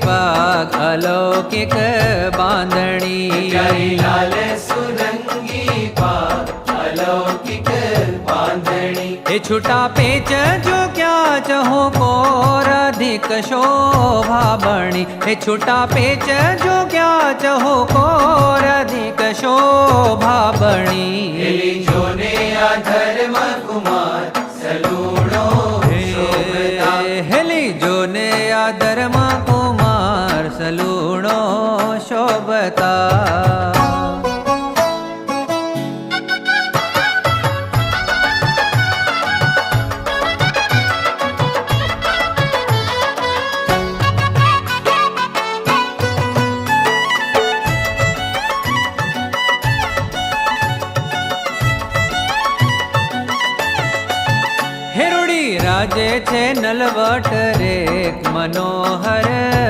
पाग अलौकिक बांधणी प्यारी लाल सुरंगी पाग अलौकिक बांधणी हे छुटा पेच जो क्या चहो को अधिक शोभा बणी हे छुटा पेच जो क्या चहो को अधिक शोभा बणी हेली जोने आ धर्म कुमार सलूणो शोभता हेली जोने आ धर्म कुमार सलूणो शोभता हेरुड़ी राजे छे नलवट रे मनोहर